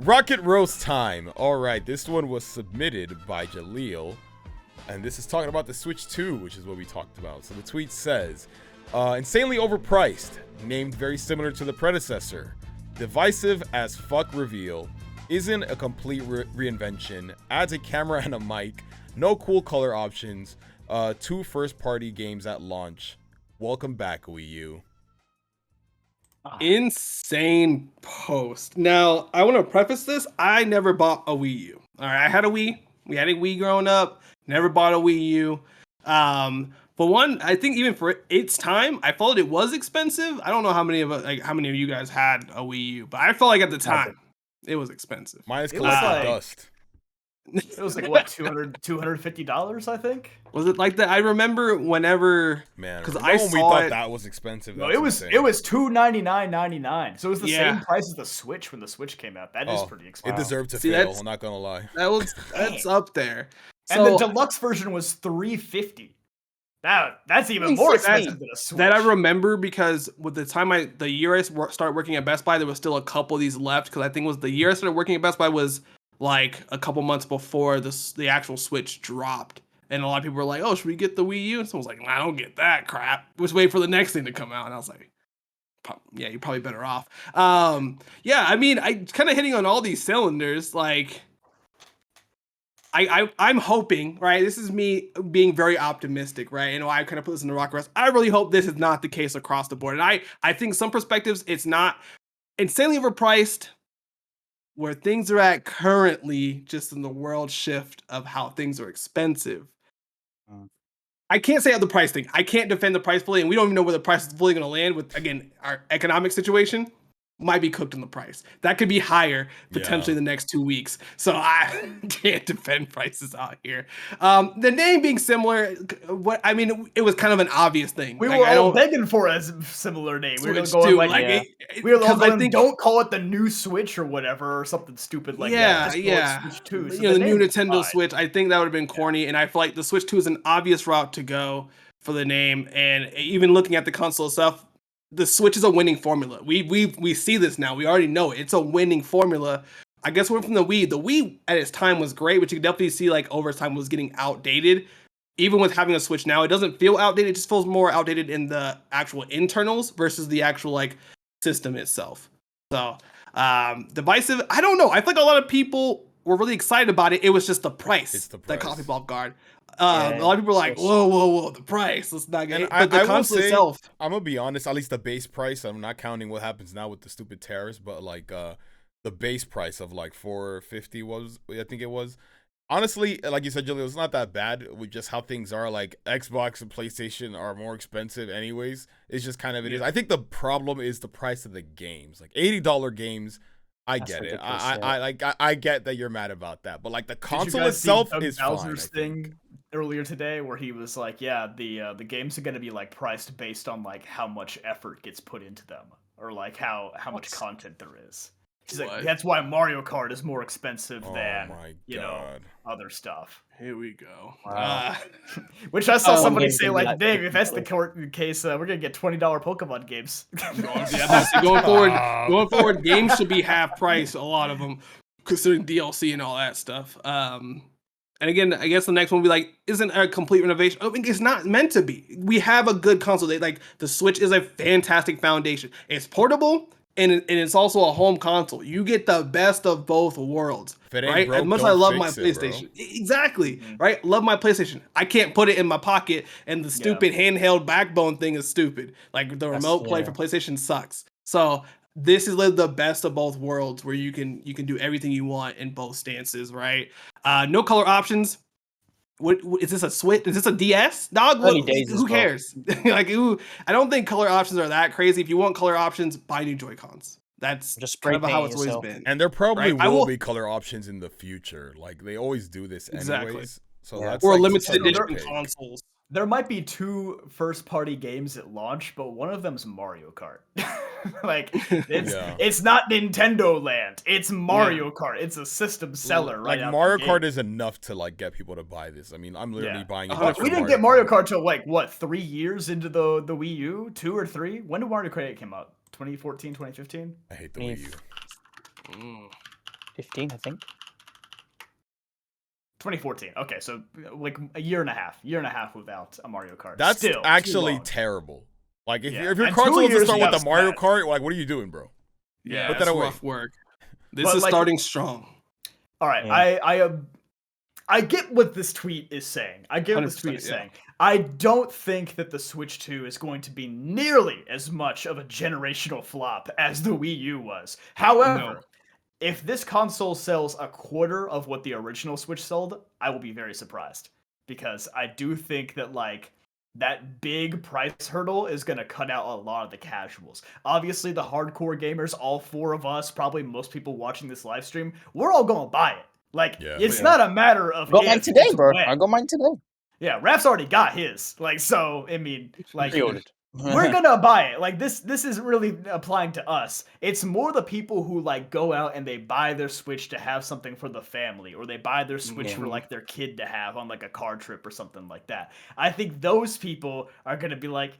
Rocket roast time. All right, this one was submitted by Jaleel, and this is talking about the Switch 2, which is what we talked about. So the tweet says, insanely overpriced, named very similar to the predecessor. Divisive as fuck reveal. Isn't a complete reinvention. Adds a camera and a mic. No cool color options. 2 first-party games at launch. Welcome back, Wii U. Insane post. Now, I want to preface this. I never bought a Wii U. All right, I had a Wii. We had a Wii growing up. Never bought a Wii U. For one, I think even for its time, I felt it was expensive. I don't know how many of you guys had a Wii U, but I felt like at the time it was expensive. Mine is collecting dust. It was like what, $250, I think. Was it like that? I remember whenever, because I saw we thought that was expensive. No, it was $299.99. So it was the same price as the Switch when the Switch came out. That is pretty expensive. It deserved to fail. I'm not gonna lie. That's up there. And the deluxe version was $350. That's even more expensive than a Switch. That I remember because with the time the year I started working at Best Buy, there was still a couple of these left. Because I think it was the year I started working at Best Buy was like a couple months before the actual Switch dropped. And a lot of people were like, oh, should we get the Wii U? And someone was like, I don't get that crap. Just wait for the next thing to come out. And I was like, yeah, you're probably better off. Yeah, I mean, I kind of hitting on all these cylinders. Like, I'm hoping, right? This is me being very optimistic, right? You know, I kind of put this in the rock rest. I really hope this is not the case across the board. And I think some perspectives, it's not insanely overpriced. Where things are at currently, just in the world shift of how things are expensive. I can't say the price thing. I can't defend the price fully, and we don't even know where the price is fully going to land with, again, our economic situation might be cooked in the price. That could be higher potentially the next 2 weeks. So I can't defend prices out here. The name being similar, it was kind of an obvious thing. We were all begging for a similar name. We were going we were all going, don't call it the new Switch or whatever, or something stupid like that. Switch 2. So the new Nintendo Switch. I think that would have been corny, and I feel like the Switch 2 is an obvious route to go for the name. And even looking at the console itself, the Switch is a winning formula. We see this now. We already know it. It's a winning formula. I guess we're from the Wii. The Wii at its time was great, but you can definitely see like over time was getting outdated. Even with having a Switch now, it doesn't feel outdated. It just feels more outdated in the actual internals versus the actual like system itself. So divisive. I don't know. I think a lot of people were really excited about it. It was just the price, that caught people off guard. A lot of people are like, whoa, the price. Let's not get it. But the console itself. I'm going to be honest, at least the base price, I'm not counting what happens now with the stupid tariffs, but like the base price of like $450 was, I think it was. Honestly, like you said, Julia, it's not that bad with just how things are. Like Xbox and PlayStation are more expensive anyways. It's just kind of it is. I think the problem is the price of the games. Like $80 games. I get it. I get that you're mad about that, but like the console itself is Bowser's thing earlier today, where he was like, "Yeah, the games are going to be like priced based on like how much effort gets put into them, or like how much content there is." He's like, "That's why Mario Kart is more expensive than other stuff." Here we go. Wow. Which I saw somebody say like, "Dang, if that's the case, we're gonna get $20 Pokemon games." Going forward, games should be half price. A lot of them, considering DLC and all that stuff. And again, I guess the next one will be like, isn't a complete renovation? I mean, it's not meant to be. We have a good console. Like the Switch is a fantastic foundation. It's portable. And it's also a home console. You get the best of both worlds, right? As much as I love my PlayStation. Exactly, right? Love my PlayStation. I can't put it in my pocket, and the stupid handheld backbone thing is stupid. Like, the remote play for PlayStation sucks. So this is like the best of both worlds, where you can do everything you want in both stances, right? No color options. What is this, a Switch? Is this a DS? Dog, who cares? Like, I don't think color options are that crazy. If you want color options, buy new Joy-Cons. That's just kind of how it's always been. And there probably will be color options in the future. Like, they always do this anyways. Exactly. So that's or limited edition consoles. There might be 2 first-party games at launch, but one of them's Mario Kart. Like, it's not Nintendo Land. It's Mario Kart. It's a system seller, right? Like, Mario Kart is enough to like get people to buy this. I mean, I'm literally buying it. We didn't get Mario Kart till like what, 3 years into the Wii U? 2 or 3? When did Mario Kart come out? 2014, 2015? I hate the Wii U. 2015, I think. 2014. Okay, so like a year and a half without a Mario Kart. That's Still actually too long. terrible. Like if Yeah. your And 2 console doesn't years start with without the Mario Smash. Kart, like what are you doing, bro? Yeah, Put that's that away. rough work. This But, is like- starting strong. All right, Yeah. I get what this tweet is saying. I get what this tweet is 100%, yeah. saying. I don't think that the Switch 2 is going to be nearly as much of a generational flop as the Wii U was. However, No. if this console sells a quarter of what the original Switch sold, I will be very surprised. Because I do think that, like, that big price hurdle is going to cut out a lot of the casuals. Obviously, the hardcore gamers, all 4 of us, probably most people watching this live stream, we're all going to buy it. Like, Yeah. it's Yeah. not a matter of Got if, mine today, it's bro. when. I got mine today. Yeah, Raph's already got his. Like, so, I mean, like, Pre-ordered. we're gonna buy it. Like, this isn't really applying to us. It's more the people who, like, go out and they buy their Switch to have something for the family, or they buy their Switch for, like, their kid to have on, like, a car trip or something like that. I think those people are gonna be like,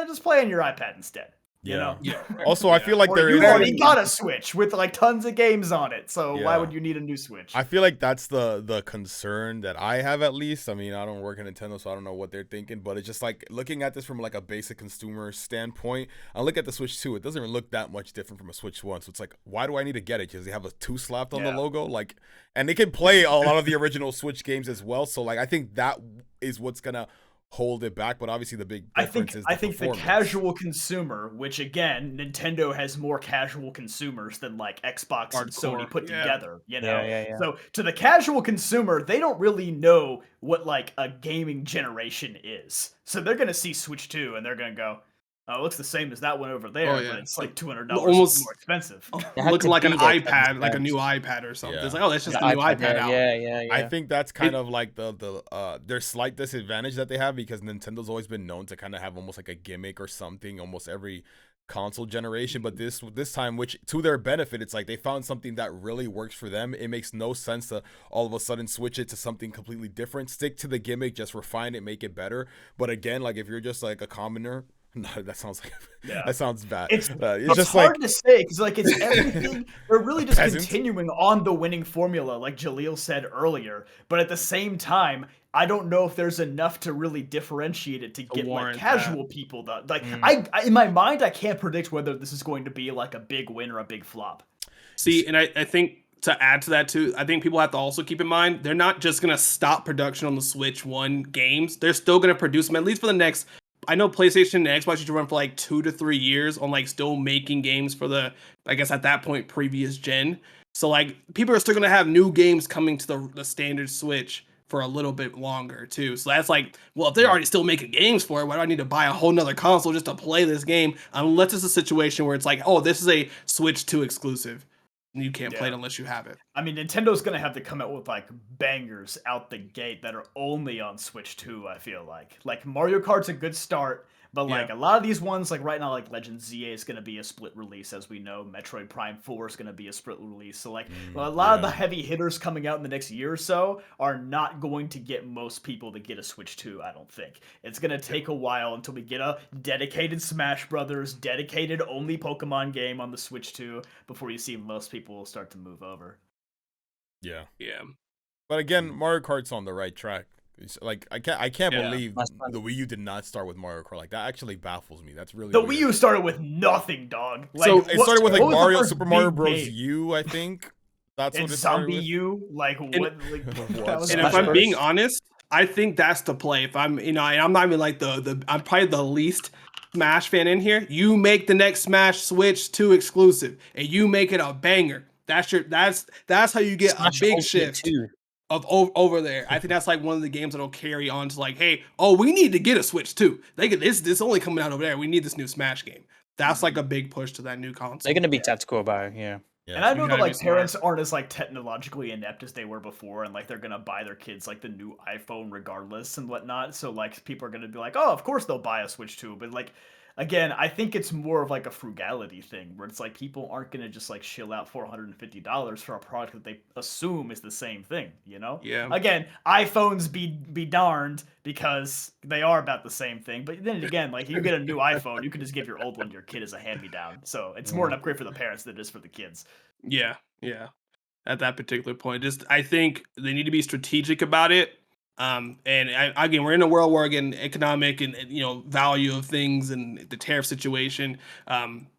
just play on your iPad instead. You know? Yeah. Also, I feel like Or there you is. already got a Switch with, like, tons of games on it, so why Yeah. would you need a new Switch? I feel like that's the concern that I have, at least. I mean, I don't work at Nintendo, so I don't know what they're thinking, but it's just like looking at this from like a basic consumer standpoint. I look at the Switch 2, it doesn't even look that much different from a Switch 1. So it's like, why do I need to get it? Because they have a 2 slapped on the logo, like, and they can play a lot of the original Switch games as well. So like, I think that is what's gonna hold it back, but obviously the big difference is the I think the performance. casual consumer, which again, Nintendo has more casual consumers than like Xbox and Sony Hardcore, put yeah. together, you know? Yeah. So to the casual consumer, they don't really know what like a gaming generation is. So they're gonna see Switch 2 and they're gonna go, oh, it looks the same as that one over there, Oh, yeah. but it's like $200 Almost- more expensive. It had Looking to like an be there to iPad, like a understand. new iPad or something. Yeah. It's like, oh, that's just The a new iPad out. Yeah. I think that's kind It- of like their slight disadvantage that they have, because Nintendo's always been known to kind of have almost like a gimmick or something almost every console generation, but this time, which to their benefit, it's like they found something that really works for them. It makes no sense to all of a sudden switch it to something completely different. Stick to the gimmick, just refine it, make it better. But again, like if you're just like a commoner, no, that sounds like that sounds bad. It's just hard like to say because like it's everything. They're really just Peasant. continuing on the winning formula, like Jaleel said earlier. But at the same time, I don't know if there's enough to really differentiate it to get like warrant casual people. That like I in my mind, I can't predict whether this is going to be like a big win or a big flop. See, and I think to add to that too, I think people have to also keep in mind they're not just gonna stop production on the Switch 1 games. They're still gonna produce them at least for the next. I know PlayStation and Xbox used to run for like 2 to 3 years on like still making games for the, I guess at that point, previous gen. So like people are still gonna have new games coming to the standard Switch for a little bit longer too. So that's like, well, if they're already still making games for it, why do I need to buy a whole nother console just to play this game? Unless it's a situation where it's like, oh, this is a Switch 2 exclusive. And you can't play it unless you have it. I mean, Nintendo's gonna have to come out with like bangers out the gate that are only on Switch 2. I feel like Mario Kart's a good start, but like a lot of these ones, like right now, like Legend ZA is gonna be a split release, as we know. Metroid Prime 4 is gonna be a split release. So like a lot of the heavy hitters coming out in the next year or so are not going to get most people to get a Switch 2. I don't think it's gonna take a while until we get a dedicated Smash Brothers, dedicated only Pokemon game on the Switch 2 before you see most people start to move over. yeah. Yeah. But again, Mario Kart's on the right track. It's like I can't Yeah. believe That's fun. the Wii U did not start with Mario Kart. Like that actually baffles me. That's really The weird. Wii U started with nothing, dog. Like, So, It started with like what was the Mario, first Super Mario big Bros. game? U, I think. That's And what it started Zombie with. U, like what? Like, What? that was And the if I'm first- being honest, I think that's the play. If I'm, and I'm not even like the I'm probably the least Smash fan in here. You make the next Smash Switch 2 exclusive, and you make it a banger. That's how you get Smash a big Ultimate shift 2. of over there. I think that's like one of the games that'll carry on to like, hey, oh, we need to get a Switch 2. They get this only coming out over there. We need this new Smash game. That's like a big push to that new console. They're gonna be tactical about it, yeah. Yeah. And I know You that gotta like be smart. parents aren't as like technologically inept as they were before, and like they're gonna buy their kids like the new iPhone regardless and whatnot. So like people are gonna be like, oh, of course they'll buy a Switch 2. But like again, I think it's more of like a frugality thing where it's like people aren't gonna just like shill out $450 for a product that they assume is the same thing, you know? Yeah. Again, iPhones be darned because they are about the same thing. But then again, like you get a new iPhone, you can just give your old one to your kid as a hand-me-down. So it's more an upgrade for the parents than it is for the kids. Yeah, yeah. at that particular point. Just I think they need to be strategic about it. Again, we're in a world where again, economic and value of things and the tariff situation.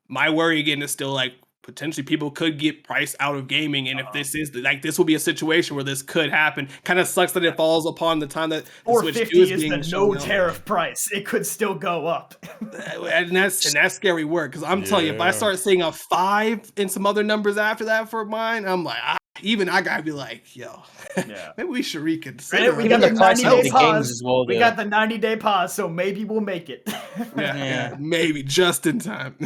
My worry again is still like potentially people could get priced out of gaming, and if this is like this will be a situation where this could happen. Kind of sucks that it falls upon the time that the Switch 2 is being the no tariff price. It could still go up, and that's scary work because I'm telling you, if I start seeing a 5 and some other numbers after that for mine, I'm like, even I gotta be like, yo, maybe we should reconsider. We got the 90-day pause. We got the 90-day pause, so maybe we'll make it. Yeah, maybe just in time.